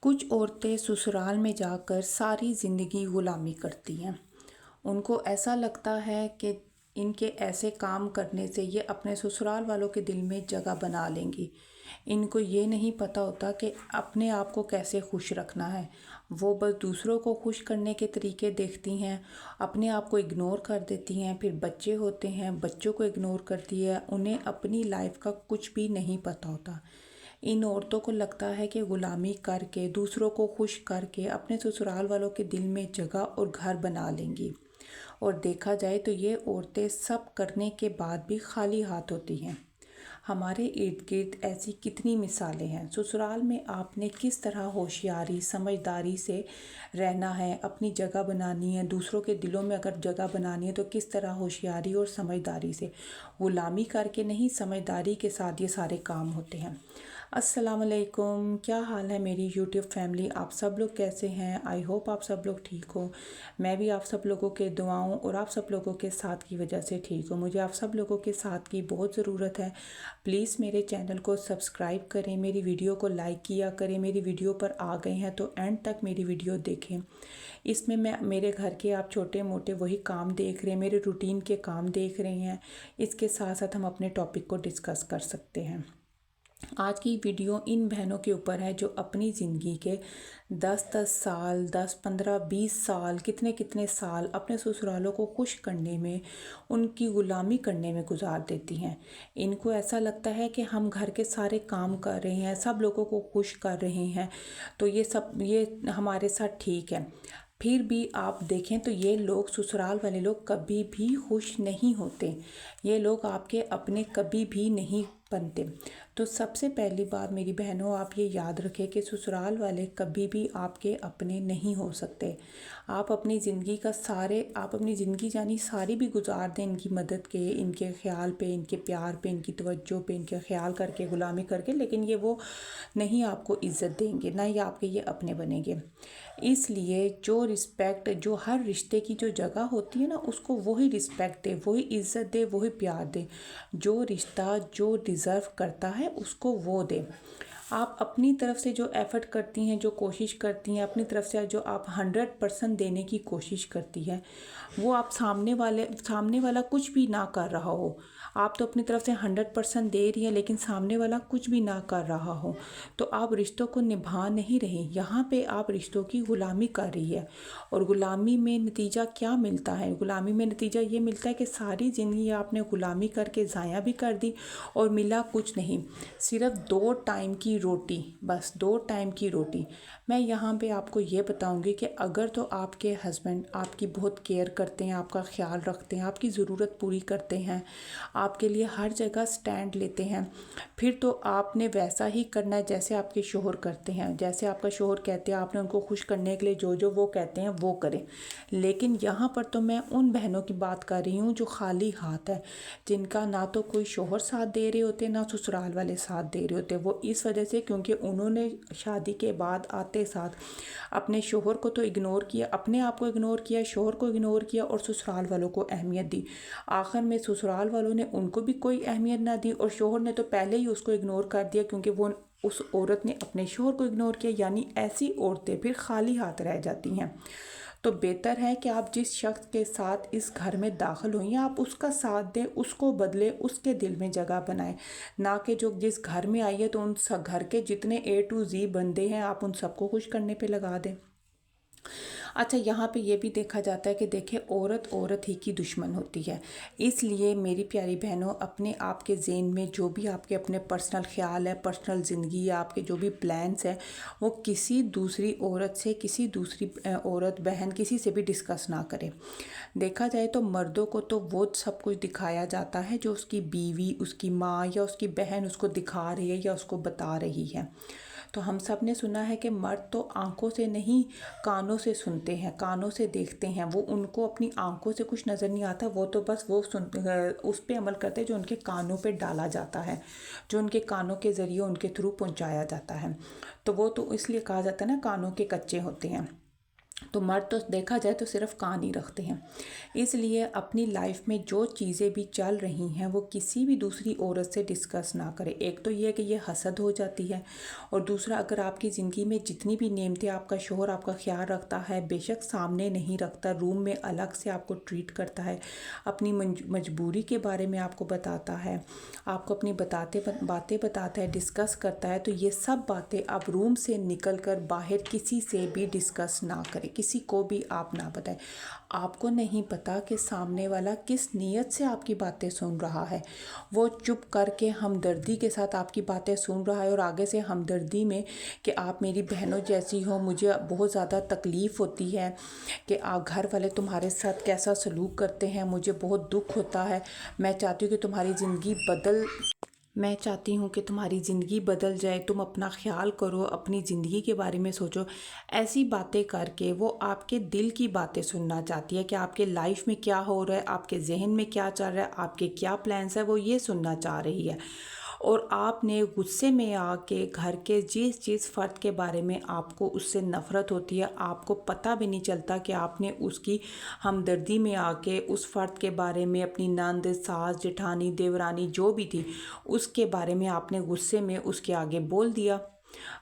کچھ عورتیں سسرال میں جا کر ساری زندگی غلامی کرتی ہیں۔ ان کو ایسا لگتا ہے کہ ان کے ایسے کام کرنے سے یہ اپنے سسرال والوں کے دل میں جگہ بنا لیں گی۔ ان کو یہ نہیں پتہ ہوتا کہ اپنے آپ کو کیسے خوش رکھنا ہے۔ وہ بس دوسروں کو خوش کرنے کے طریقے دیکھتی ہیں، اپنے آپ کو اگنور کر دیتی ہیں۔ پھر بچے ہوتے ہیں، بچوں کو اگنور کرتی ہے، انہیں اپنی لائف کا کچھ بھی نہیں پتہ ہوتا۔ ان عورتوں کو لگتا ہے کہ غلامی کر کے، دوسروں کو خوش کر کے اپنے سسرال والوں کے دل میں جگہ اور گھر بنا لیں گی، اور دیکھا جائے تو یہ عورتیں سب کرنے کے بعد بھی خالی ہاتھ ہوتی ہیں۔ ہمارے ارد گرد ایسی کتنی مثالیں ہیں۔ سسرال میں آپ نے کس طرح ہوشیاری سمجھداری سے رہنا ہے، اپنی جگہ بنانی ہے، دوسروں کے دلوں میں اگر جگہ بنانی ہے تو کس طرح ہوشیاری اور سمجھداری سے، غلامی کر کے نہیں، سمجھداری کے ساتھ یہ سارے کام ہوتے ہیں۔ السلام علیکم، کیا حال ہے میری یوٹیوب فیملی؟ آپ سب لوگ کیسے ہیں؟ آئی ہوپ آپ سب لوگ ٹھیک ہو۔ میں بھی آپ سب لوگوں کے دعاؤں اور آپ سب لوگوں کے ساتھ کی وجہ سے ٹھیک ہوں۔ مجھے آپ سب لوگوں کے ساتھ کی بہت ضرورت ہے۔ پلیز میرے چینل کو سبسکرائب کریں، میری ویڈیو کو لائک کیا کریں۔ میری ویڈیو پر آ گئے ہیں تو اینڈ تک میری ویڈیو دیکھیں۔ اس میں میرے گھر کے آپ چھوٹے موٹے وہی کام دیکھ رہے ہیں، میرے روٹین کے کام دیکھ رہے ہیں۔ اس کے ساتھ ساتھ ہم اپنے ٹاپک کو ڈسکس کر سکتے ہیں۔ آج کی ویڈیو ان بہنوں کے اوپر ہے جو اپنی زندگی کے 10 سال، 15 20 سال، کتنے سال اپنے سسرالوں کو خوش کرنے میں، ان کی غلامی کرنے میں گزار دیتی ہیں۔ ان کو ایسا لگتا ہے کہ ہم گھر کے سارے کام کر رہے ہیں، سب لوگوں کو خوش کر رہے ہیں، تو یہ ہمارے ساتھ ٹھیک ہے۔ پھر بھی آپ دیکھیں تو یہ لوگ، سسرال والے لوگ، کبھی بھی خوش نہیں ہوتے۔ یہ لوگ آپ کے اپنے کبھی بھی نہیں بنتے۔ تو سب سے پہلی بات میری بہنوں، آپ یہ یاد رکھیں کہ سسرال والے کبھی بھی آپ کے اپنے نہیں ہو سکتے۔ آپ اپنی زندگی یعنی ساری بھی گزار دیں ان کی مدد کے، ان کے خیال پہ، ان کے پیار پہ، ان کی توجہ پہ، ان کے خیال کر کے، غلامی کر کے، لیکن یہ وہ نہیں آپ کو عزت دیں گے، نہ ہی آپ کے یہ اپنے بنیں گے۔ اس لیے جو رسپیکٹ، جو ہر رشتے کی جو جگہ ہوتی ہے نا، اس کو وہی رسپیکٹ دے، وہی عزت دے، وہی پیار دے۔ جو رشتہ جو ڈیزرو کرتا ہے اس کو وہ دے۔ آپ اپنی طرف سے جو ایفرٹ کرتی ہیں، جو کوشش کرتی ہیں، اپنی طرف سے جو آپ 100% دینے کی کوشش کرتی ہے، وہ آپ سامنے والا کچھ بھی نہ کر رہا ہو، آپ تو اپنی طرف سے 100% دے رہی ہیں، لیکن سامنے والا کچھ بھی نہ کر رہا ہو، تو آپ رشتوں کو نبھا نہیں رہے، یہاں پہ آپ رشتوں کی غلامی کر رہی ہے۔ اور غلامی میں نتیجہ کیا ملتا ہے؟ غلامی میں نتیجہ یہ ملتا ہے کہ ساری زندگی آپ نے غلامی کر کے ضائع بھی کر دی اور ملا کچھ نہیں، صرف 2 ٹائم کی روٹی، بس 2 ٹائم کی روٹی۔ میں یہاں پہ آپ کو یہ بتاؤں گی کہ اگر تو آپ کے ہسبینڈ آپ کی بہت کیئر کرتے ہیں، آپ کا خیال رکھتے ہیں، آپ کی ضرورت پوری کرتے ہیں، آپ کے لیے ہر جگہ سٹینڈ لیتے ہیں، پھر تو آپ نے ویسا ہی کرنا ہے جیسے آپ کے شوہر کرتے ہیں، جیسے آپ کا شوہر کہتے ہیں، آپ نے ان کو خوش کرنے کے لیے جو وہ کہتے ہیں وہ کریں۔ لیکن یہاں پر تو میں ان بہنوں کی بات کر رہی ہوں جو خالی ہاتھ ہے، جن کا نہ تو کوئی شوہر ساتھ دے رہے ہوتے، نہ سسرال والے ساتھ دے رہے ہوتے۔ وہ اس وجہ سے کیونکہ انہوں نے شادی کے بعد آتے ساتھ اپنے شوہر کو تو اگنور کیا، اپنے آپ کو اگنور کیا، شوہر کو اگنور کیا، اور سسرال والوں کو اہمیت دی۔ آخر میں سسرال والوں نے ان کو بھی کوئی اہمیت نہ دی، اور شوہر نے تو پہلے ہی اس کو اگنور کر دیا، کیونکہ وہ اس عورت نے اپنے شوہر کو اگنور کیا۔ یعنی ایسی عورتیں پھر خالی ہاتھ رہ جاتی ہیں۔ تو بہتر ہے کہ آپ جس شخص کے ساتھ اس گھر میں داخل ہوئی ہیں، آپ اس کا ساتھ دیں، اس کو بدلے، اس کے دل میں جگہ بنائیں، نہ کہ جو جس گھر میں آئی ہے تو ان گھر کے جتنے A to Z بندے ہیں آپ ان سب کو خوش کرنے پہ لگا دیں۔ اچھا، یہاں پہ یہ بھی دیکھا جاتا ہے کہ دیکھیں، عورت ہی کی دشمن ہوتی ہے۔ اس لیے میری پیاری بہنوں، اپنے آپ کے ذہن میں جو بھی آپ کے اپنے پرسنل خیال ہے، پرسنل زندگی، آپ کے جو بھی پلانس ہیں، وہ کسی دوسری عورت سے، کسی دوسری عورت، بہن، کسی سے بھی ڈسکس نہ کریں۔ دیکھا جائے تو مردوں کو تو وہ سب کچھ دکھایا جاتا ہے جو اس کی بیوی، اس کی ماں یا اس کی بہن اس کو دکھا رہی ہے یا اس کو بتا رہی ہے۔ تو ہم سب نے سنا ہے کہ مرد تو آنکھوں سے نہیں، کانوں سے سنتے ہیں، کانوں سے دیکھتے ہیں۔ وہ ان کو اپنی آنکھوں سے کچھ نظر نہیں آتا، وہ تو بس وہ اس پہ عمل کرتے ہیں جو ان کے کانوں پہ ڈالا جاتا ہے، جو ان کے کانوں کے ذریعے ان کے تھرو پہنچایا جاتا ہے۔ تو وہ تو اس لیے کہا جاتا ہے نا، کانوں کے کچے ہوتے ہیں۔ تو مرد تو دیکھا جائے تو صرف کان ہی رکھتے ہیں۔ اس لیے اپنی لائف میں جو چیزیں بھی چل رہی ہیں وہ کسی بھی دوسری عورت سے ڈسکس نہ کرے۔ ایک تو یہ کہ یہ حسد ہو جاتی ہے، اور دوسرا اگر آپ کی زندگی میں جتنی بھی نعمتیں آپ کا شوہر آپ کا خیال رکھتا ہے، بے شک سامنے نہیں رکھتا، روم میں الگ سے آپ کو ٹریٹ کرتا ہے، اپنی مجبوری کے بارے میں آپ کو بتاتا ہے، آپ کو اپنی باتیں بتاتا ہے، ڈسکس کرتا ہے، تو یہ سب باتیں آپ روم سے نکل کر باہر کسی سے بھی ڈسکس نہ کریں، کسی کو بھی آپ نہ بتائیں۔ آپ کو نہیں پتا کہ سامنے والا کس نیت سے آپ کی باتیں سن رہا ہے، وہ چپ کر کے ہمدردی کے ساتھ آپ کی باتیں سن رہا ہے، اور آگے سے ہمدردی میں کہ آپ میری بہنوں جیسی ہو، مجھے بہت زیادہ تکلیف ہوتی ہے کہ آپ گھر والے تمہارے ساتھ کیسا سلوک کرتے ہیں، مجھے بہت دکھ ہوتا ہے، میں چاہتی ہوں کہ تمہاری زندگی بدل جائے، تم اپنا خیال کرو، اپنی زندگی کے بارے میں سوچو۔ ایسی باتیں کر کے وہ آپ کے دل کی باتیں سننا چاہتی ہے کہ آپ کے لائف میں کیا ہو رہا ہے، آپ کے ذہن میں کیا چل رہا ہے، آپ کے کیا پلانس ہیں، وہ یہ سننا چاہ رہی ہے۔ اور آپ نے غصے میں آ کے گھر کے جس فرد کے بارے میں آپ کو اس سے نفرت ہوتی ہے، آپ کو پتہ بھی نہیں چلتا کہ آپ نے اس کی ہمدردی میں آ کے اس فرد کے بارے میں، اپنی نند، ساس، جٹھانی، دیورانی جو بھی تھی، اس کے بارے میں آپ نے غصے میں اس کے آگے بول دیا۔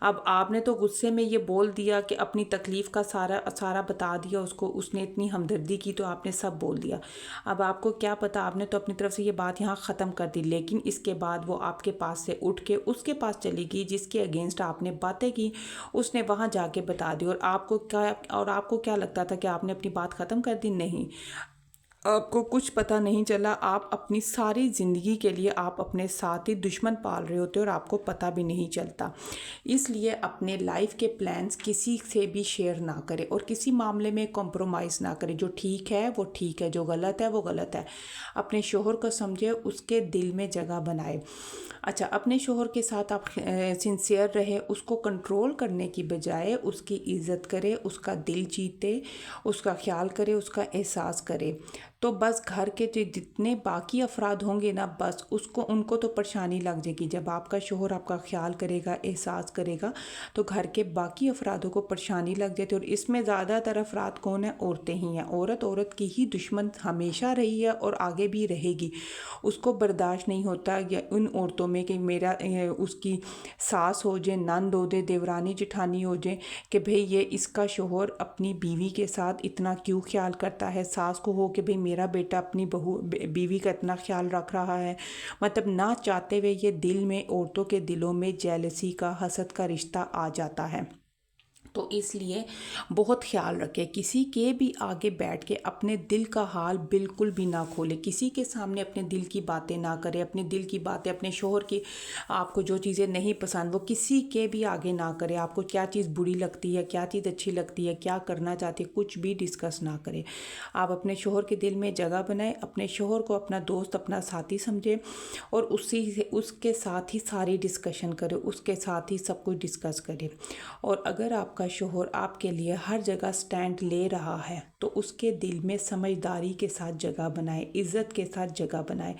اب آپ نے تو غصے میں یہ بول دیا کہ اپنی تکلیف کا سارا بتا دیا اس کو، اس نے اتنی ہمدردی کی تو آپ نے سب بول دیا۔ اب آپ کو کیا پتا، آپ نے تو اپنی طرف سے یہ بات یہاں ختم کر دی، لیکن اس کے بعد وہ آپ کے پاس سے اٹھ کے اس کے پاس چلی گئی جس کے اگینسٹ آپ نے باتیں کی، اس نے وہاں جا کے بتا دی، اور آپ کو کیا لگتا تھا کہ آپ نے اپنی بات ختم کر دی؟ نہیں، آپ کو کچھ پتہ نہیں چلا، آپ اپنی ساری زندگی کے لیے آپ اپنے ساتھ ہی دشمن پال رہے ہوتے اور آپ کو پتہ بھی نہیں چلتا۔ اس لیے اپنے لائف کے پلانز کسی سے بھی شیئر نہ کرے، اور کسی معاملے میں کمپرومائز نہ کرے۔ جو ٹھیک ہے وہ ٹھیک ہے، جو غلط ہے وہ غلط ہے۔ اپنے شوہر کو سمجھے، اس کے دل میں جگہ بنائے۔ اچھا، اپنے شوہر کے ساتھ آپ سنسیئر رہے، اس کو کنٹرول کرنے کی بجائے اس کی عزت کرے، اس کا دل جیتے، اس کا خیال کرے، اس کا احساس کرے، تو بس گھر کے جتنے باقی افراد ہوں گے نا، بس ان کو تو پریشانی لگ جائے گی۔ جب آپ کا شوہر آپ کا خیال کرے گا، احساس کرے گا، تو گھر کے باقی افرادوں کو پریشانی لگ جاتی ہے، اور اس میں زیادہ تر افراد کون ہیں؟ عورتیں ہی ہیں۔ عورت کی ہی دشمن ہمیشہ رہی ہے اور آگے بھی رہے گی۔ اس کو برداشت نہیں ہوتا یا ان عورتوں میں کہ اس کی ساس ہو جائے، نند ہو جائے، دیورانی جٹھانی ہو جائے، کہ بھئی یہ اس کا شوہر اپنی بیوی کے ساتھ اتنا کیوں خیال کرتا ہے، ساس کو ہو کہ بھئی میرا بیٹا اپنی بیوی کا اتنا خیال رکھ رہا ہے، مطلب نہ چاہتے ہوئے یہ دل میں، عورتوں کے دلوں میں جیلسی کا، حسد کا رشتہ آ جاتا ہے۔ تو اس لیے بہت خیال رکھے، کسی کے بھی آگے بیٹھ کے اپنے دل کا حال بالکل بھی نہ کھولے، کسی کے سامنے اپنے دل کی باتیں نہ کرے، اپنے دل کی باتیں، اپنے شوہر کی آپ کو جو چیزیں نہیں پسند وہ کسی کے بھی آگے نہ کرے۔ آپ کو کیا چیز بری لگتی ہے، کیا چیز اچھی لگتی ہے، کیا کرنا چاہتی ہے، کچھ بھی ڈسکس نہ کرے۔ آپ اپنے شوہر کے دل میں جگہ بنائیں، اپنے شوہر کو اپنا دوست، اپنا ساتھی سمجھے، اور اس کے ساتھ ہی ساری ڈسکشن کرے، اس کے ساتھ ہی سب کچھ ڈسکس کرے۔ اور اگر آپ کا شوہر آپ کے لیے ہر جگہ سٹینڈ لے رہا ہے تو اس کے دل میں سمجھداری کے ساتھ جگہ بنائے، عزت کے ساتھ جگہ بنائے۔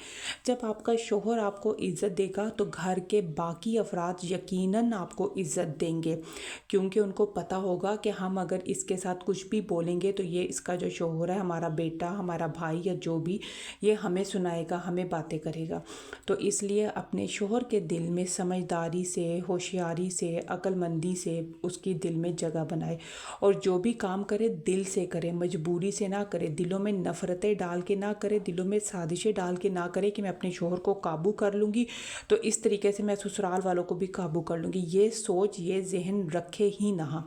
جب آپ کا شوہر آپ کو عزت دے گا تو گھر کے باقی افراد یقیناً آپ کو عزت دیں گے، کیونکہ ان کو پتہ ہوگا کہ ہم اگر اس کے ساتھ کچھ بھی بولیں گے تو یہ اس کا جو شوہر ہے، ہمارا بیٹا، ہمارا بھائی یا جو بھی، یہ ہمیں سنائے گا، ہمیں باتیں کرے گا۔ تو اس لیے اپنے شوہر کے دل میں سمجھداری سے، ہوشیاری سے، عقل مندی سے اس کی دل میں جگہ بنائے، اور جو بھی کام کرے دل سے کرے، مجبوری سے نہ کرے، دلوں میں نفرتیں ڈال کے نہ کرے، دلوں میں سازشیں ڈال کے نہ کرے کہ میں اپنے شوہر کو قابو کر لوں گی تو اس طریقے سے میں سسرال والوں کو بھی قابو کر لوں گی۔ یہ سوچ، یہ ذہن رکھے ہی نہ۔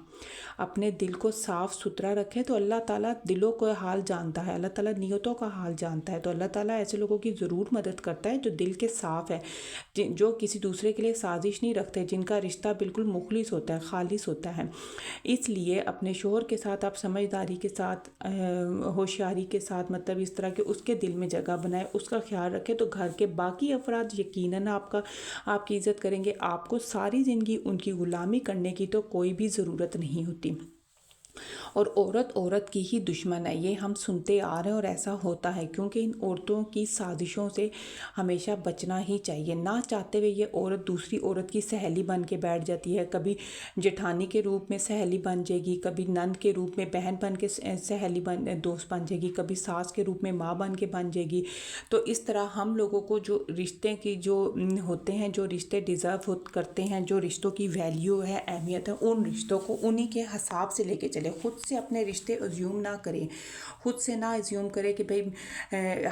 اپنے دل کو صاف ستھرا رکھے تو اللہ تعالیٰ دلوں کا حال جانتا ہے، اللہ تعالیٰ نیتوں کا حال جانتا ہے، تو اللہ تعالیٰ ایسے لوگوں کی ضرور مدد کرتا ہے جو دل کے صاف ہے، جو کسی دوسرے کے لیے سازش نہیں رکھتے، جن کا رشتہ بالکل مخلص ہوتا ہے، خالص ہوتا ہے۔ اس لیے اپنے شوہر کے ساتھ آپ سمجھداری کے ساتھ، ہوشیاری کے ساتھ، مطلب اس طرح کہ اس کے دل میں جگہ بنائے، اس کا خیال رکھے، تو گھر کے باقی افراد یقیناً آپ کی عزت کریں گے۔ آپ کو ساری زندگی ان کی غلامی کرنے کی تو کوئی بھی ضرورت نہیں ہوتی۔ اور عورت عورت کی ہی دشمن ہے، یہ ہم سنتے آ رہے ہیں اور ایسا ہوتا ہے، کیونکہ ان عورتوں کی سازشوں سے ہمیشہ بچنا ہی چاہیے۔ نہ چاہتے ہوئے یہ عورت دوسری عورت کی سہیلی بن کے بیٹھ جاتی ہے، کبھی جٹھانی کے روپ میں سہیلی بن جائے گی، کبھی نند کے روپ میں بہن بن کے سہیلی دوست بن جائے گی، کبھی ساس کے روپ میں ماں بن کے بن جائے گی۔ تو اس طرح ہم لوگوں کو جو رشتے کی جو ہوتے ہیں، جو رشتے ڈیزرو کرتے ہیں، جو رشتوں کی ویلیو ہے، اہمیت ہے، ان رشتوں کو انہی کے حساب سے لے کے چلے۔ خود سے اپنے رشتے ایزیوم نہ کریں، خود سے نہ ایزیوم کریں کہ بھئی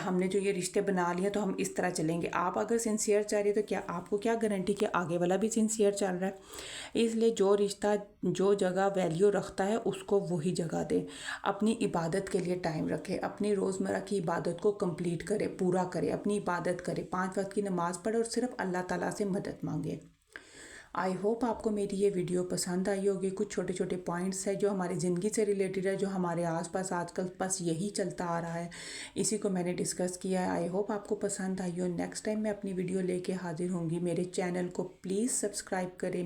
ہم نے جو یہ رشتے بنا لیے تو ہم اس طرح چلیں گے۔ آپ اگر سنسیئر چاہ رہے تو کیا آپ کو کیا گارنٹی کہ آگے والا بھی سنسیئر چل رہا ہے؟ اس لیے جو رشتہ جو جگہ ویلیو رکھتا ہے اس کو وہی جگہ دے۔ اپنی عبادت کے لیے ٹائم رکھے، اپنی روزمرہ کی عبادت کو کمپلیٹ کرے، پورا کرے، اپنی عبادت کرے، 5 وقت کی نماز پڑھے اور صرف اللہ تعالیٰ سے مدد مانگے۔ آئی ہوپ آپ کو میری یہ ویڈیو پسند آئی ہوگی۔ کچھ چھوٹے چھوٹے پوائنٹس ہیں جو ہماری زندگی سے ریلیٹڈ ہے، جو ہمارے آس پاس آج کل بس یہی چلتا آ رہا ہے، اسی کو میں نے ڈسکس کیا ہے۔ آئی ہوپ آپ کو پسند آئی ہو۔ نیکسٹ ٹائم میں اپنی ویڈیو لے کے حاضر ہوں گی۔ میرے چینل کو پلیز سبسکرائب کریں۔